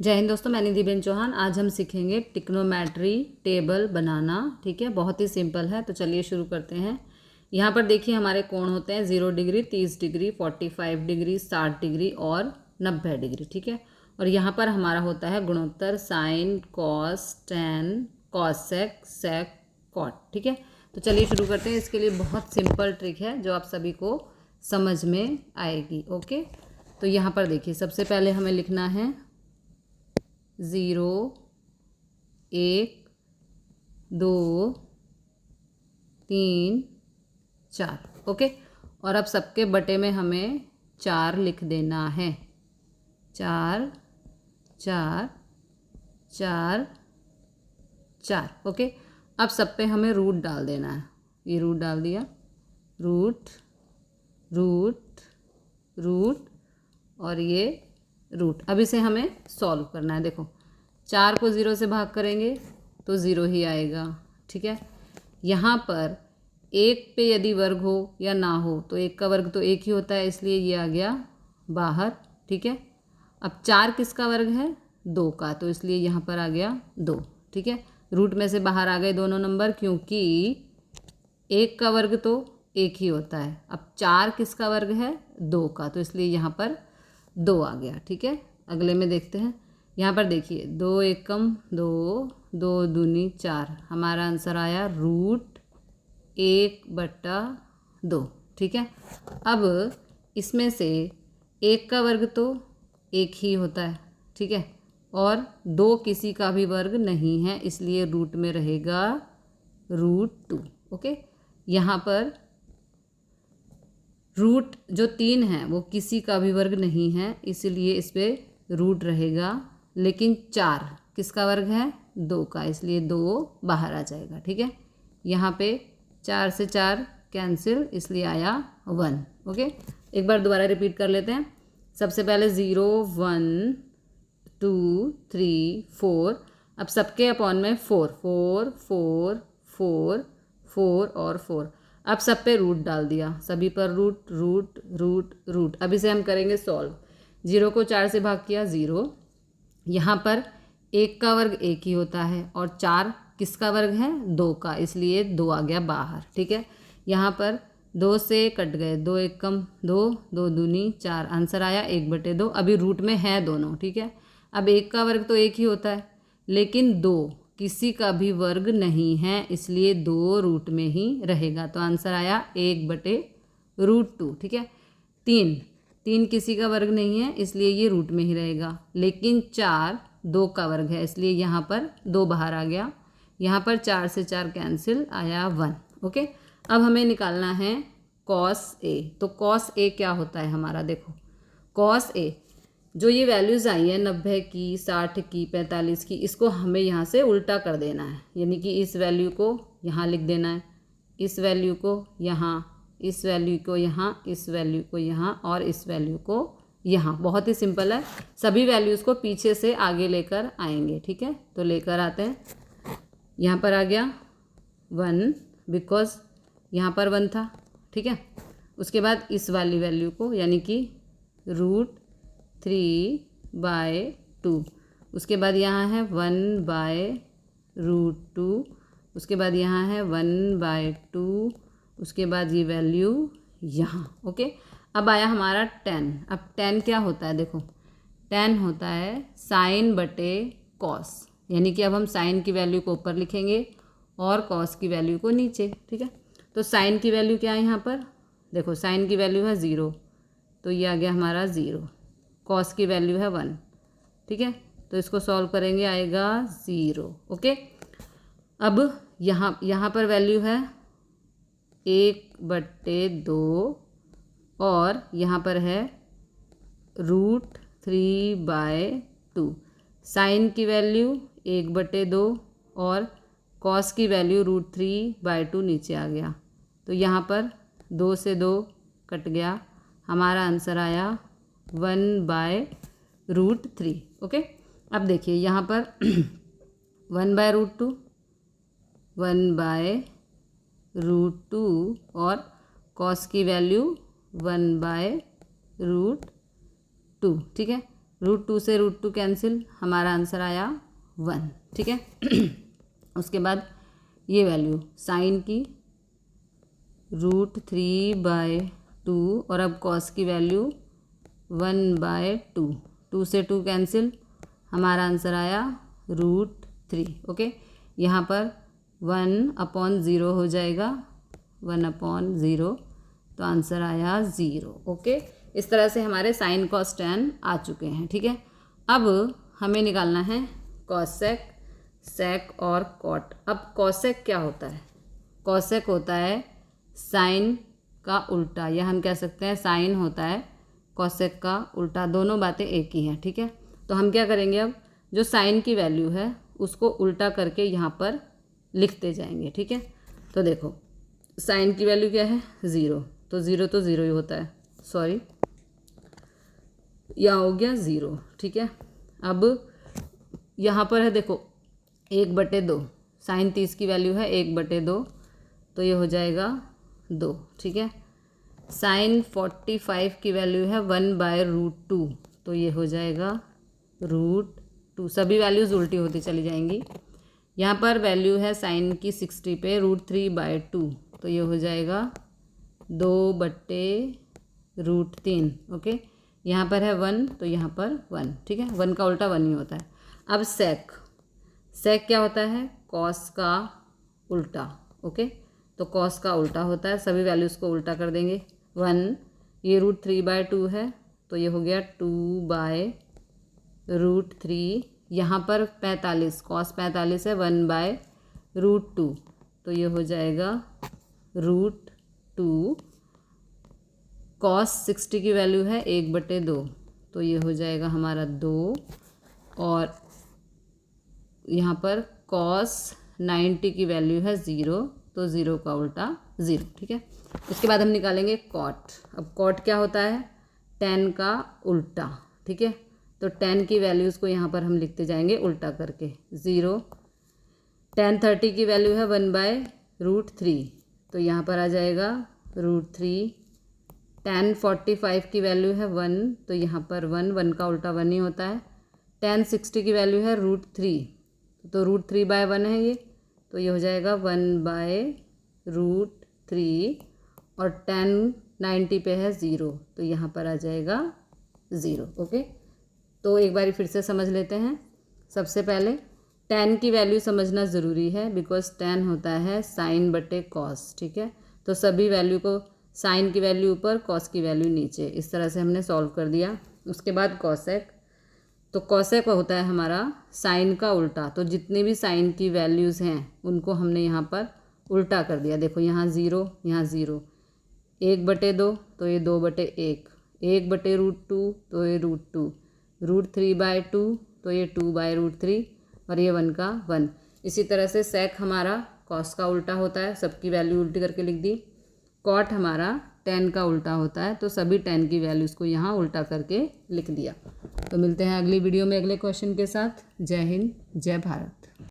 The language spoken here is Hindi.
जय हिंद दोस्तों, मैं निधि बेन चौहान। आज हम सीखेंगे ट्रिग्नोमेट्री टेबल बनाना। ठीक है, बहुत ही सिंपल है। तो चलिए शुरू करते हैं। यहाँ पर देखिए हमारे कोण होते हैं 0 डिग्री, 30 डिग्री, 45 डिग्री, 60 डिग्री और 90 डिग्री। ठीक है, और यहाँ पर हमारा होता है गुणोत्तर साइन, कॉस, टेन, कॉसेक, सेक, कॉट। ठीक है, तो चलिए शुरू करते हैं। इसके लिए बहुत सिंपल ट्रिक है जो आप सभी को समझ में आएगी। ओके, तो यहाँ पर देखिए सबसे पहले हमें लिखना है 0, 1, 2, 3, 4। ओके, और अब सबके बटे में हमें 4 लिख देना है। 4, 4, 4, 4। ओके, अब सब पे हमें रूट डाल देना है। ये रूट डाल दिया, रूट, रूट, रूट और ये रूट। अब इसे हमें सॉल्व करना है। देखो 4 को 0 से भाग करेंगे तो 0 ही आएगा। ठीक है, यहाँ पर 1 पे यदि वर्ग हो या ना हो तो 1 का वर्ग तो 1 ही होता है, इसलिए ये आ गया बाहर। ठीक है, अब 4 किसका वर्ग है? 2 का, तो इसलिए यहाँ पर आ गया 2। ठीक है, रूट में से बाहर आ गए दोनों नंबर, क्योंकि 1 का वर्ग तो 1 ही होता है। अब 4 किसका वर्ग है? 2 का, तो इसलिए यहाँ पर 2 आ गया। ठीक है, अगले में देखते हैं। यहाँ पर देखिए 2 एकम 2, 2 दूनी 4। हमारा आंसर आया रूट 1/2। ठीक है, अब इसमें से 1 का वर्ग तो 1 ही होता है। ठीक है, और 2 किसी का भी वर्ग नहीं है, इसलिए रूट में रहेगा √2। ओके, यहाँ पर रूट जो 3 है वो किसी का भी वर्ग नहीं है, इसलिए इस पर रूट रहेगा। लेकिन 4 किसका वर्ग है? 2 का, इसलिए 2 बाहर आ जाएगा। ठीक है, यहाँ पे 4 से 4 कैंसिल, इसलिए आया 1। ओके, एक बार दोबारा रिपीट कर लेते हैं। सबसे पहले 0, 1, 2, 3, 4। अब सबके अपॉन में 4, 4, 4, 4, 4 और 4। अब सब पे रूट डाल दिया, सभी पर रूट, रूट, रूट, रूट। अब इसे हम करेंगे सॉल्व। 0 को 4 से भाग किया 0। यहाँ पर 1 का वर्ग 1 ही होता है और 4 किसका वर्ग है? 2 का, इसलिए 2 आ गया बाहर। ठीक है, यहाँ पर 2 से कट गए, 2 एकम 2, 2 दूनी 4। आंसर आया 1/2। अभी रूट में है दोनों। ठीक है, अब 1 का वर्ग तो 1 ही होता है, लेकिन 2 किसी का भी वर्ग नहीं है, इसलिए 2 रूट में ही रहेगा। तो आंसर आया 1/√2। ठीक है, 3 किसी का वर्ग नहीं है, इसलिए ये रूट में ही रहेगा। लेकिन 4 2 का वर्ग है, इसलिए यहाँ पर 2 बाहर आ गया। यहाँ पर 4 से 4 कैंसिल, आया 1। ओके, अब हमें निकालना है कॉस ए। तो कॉस ए क्या होता है हमारा? देखो कॉस ए, जो ये वैल्यूज़ आई है 90 की, 60 की, 45 की, इसको हमें यहाँ से उल्टा कर देना है। यानी कि इस वैल्यू को यहाँ लिख देना है, इस वैल्यू को यहाँ, इस वैल्यू को यहाँ, इस वैल्यू को यहाँ और इस वैल्यू को यहाँ। बहुत ही सिंपल है, सभी वैल्यूज़ को पीछे से आगे लेकर आएंगे। ठीक है, तो लेकर आते हैं। यहाँ पर आ गया 1, बिकॉज यहाँ पर 1 था। ठीक है, उसके बाद इस वाली वैल्यू को, यानी कि √3/2। उसके बाद यहाँ है 1/√2। उसके बाद यहाँ है 1/2। उसके बाद ये वैल्यू यहाँ। ओके, अब आया हमारा 10। अब 10 क्या होता है? देखो 10 होता है साइन बटे कॉस, यानी कि अब हम साइन की वैल्यू को ऊपर लिखेंगे और कॉस की वैल्यू को नीचे। ठीक है, तो साइन की वैल्यू क्या है यहाँ पर? देखो साइन की वैल्यू है 0, तो ये आ गया हमारा 0। कॉस की वैल्यू है 1। ठीक है, तो इसको सॉल्व करेंगे, आएगा 0। ओके, अब यहाँ पर वैल्यू है 1/2 और यहाँ पर है √3/2। साइन की वैल्यू 1/2 और कॉस की वैल्यू √3/2 नीचे आ गया। तो यहाँ पर 2 से 2 कट गया, हमारा आंसर आया 1/√3। ओके, अब देखिए यहाँ पर 1/√2, 1/√2 और कॉस की वैल्यू 1/√2। ठीक है, √2 से √2 कैंसिल, हमारा आंसर आया 1, ठीक है। उसके बाद ये वैल्यू साइन की √3/2 और अब कॉस की वैल्यू 1/2, 2 से 2 कैंसिल, हमारा आंसर आया √3, ओके। यहाँ पर 1/0 हो जाएगा, 1/0, तो आंसर आया 0, ओके। इस तरह से हमारे साइन कॉस टैन आ चुके हैं, ठीक है। अब हमें निकालना है कॉसेक, सेक और कॉट। अब कॉसेक क्या होता है? कॉसेक होता है साइन का उल्टा, या हम कह सकते हैं साइन होता है कॉसेक का उल्टा, दोनों बातें एक ही हैं, ठीक है। तो हम क्या करेंगे, अब जो साइन की वैल्यू है उसको उल्टा करके यहाँ पर लिखते जाएंगे, ठीक है। तो देखो साइन की वैल्यू क्या है 0, तो 0 ही होता है, सॉरी यहाँ हो गया 0, ठीक है। अब यहाँ पर है देखो 1/2, साइन 30 की वैल्यू है 1/2, तो ये हो जाएगा 2, ठीक है। साइन 45 की वैल्यू है 1/√2, तो ये हो जाएगा √2, सभी वैल्यूज़ उल्टी होती चली जाएंगी। यहाँ पर वैल्यू है साइन की 60 पे √3/2, तो ये हो जाएगा 2/√3, ओके। यहाँ पर है 1, तो यहाँ पर 1, ठीक है। 1 का उल्टा 1 ही होता है। अब सेक, सेक क्या होता है? कॉस का उल्टा, ओके। तो कॉस का उल्टा होता है, सभी वैल्यूज़ को उल्टा कर देंगे। 1, ये √3/2 है, तो ये हो गया 2/√3, यहाँ पर 45, कॉस 45 है 1/√2, तो ये हो जाएगा √2। कॉस 60 की वैल्यू है 1/2, तो ये हो जाएगा हमारा 2, और यहाँ पर कॉस 90 की वैल्यू है 0, तो 0 का उल्टा 0, ठीक है। उसके बाद हम निकालेंगे कॉट। अब कॉट क्या होता है? tan का उल्टा, ठीक है। तो tan की वैल्यूज़ को यहाँ पर हम लिखते जाएंगे उल्टा करके। 0, tan 30 की वैल्यू है 1/√3, तो यहाँ पर आ जाएगा √3। tan 45 की वैल्यू है 1, तो यहाँ पर 1 का उल्टा 1 ही होता है। tan 60 की वैल्यू है √3, तो √3/1 है ये, तो ये हो जाएगा 1/√3, और tan 90 पे है 0, तो यहाँ पर आ जाएगा 0, ओके। तो एक बारी फिर से समझ लेते हैं। सबसे पहले tan की वैल्यू समझना ज़रूरी है, बिकॉज tan होता है साइन बटे कॉस, ठीक है। तो सभी वैल्यू को, साइन की वैल्यू ऊपर, कॉस की वैल्यू नीचे, इस तरह से हमने सॉल्व कर दिया। उसके बाद कॉसेक, तो कॉसेक होता है हमारा साइन का उल्टा। तो जितनी भी साइन की वैल्यूज़ हैं उनको हमने यहाँ पर उल्टा कर दिया। देखो यहाँ 0, यहाँ 0, 1/2, तो ये 2/1, 1/√2, तो ये √2, √3/2, तो ये 2/√3, और ये 1 का 1। इसी तरह से सेक हमारा कॉस का उल्टा होता है, सबकी वैल्यू उल्टी करके लिख दी। कॉट हमारा tan का उल्टा होता है, तो सभी tan की वैल्यूज़ को यहाँ उल्टा करके लिख दिया। तो मिलते हैं अगली वीडियो में अगले क्वेश्चन के साथ। जय हिंद, जय भारत।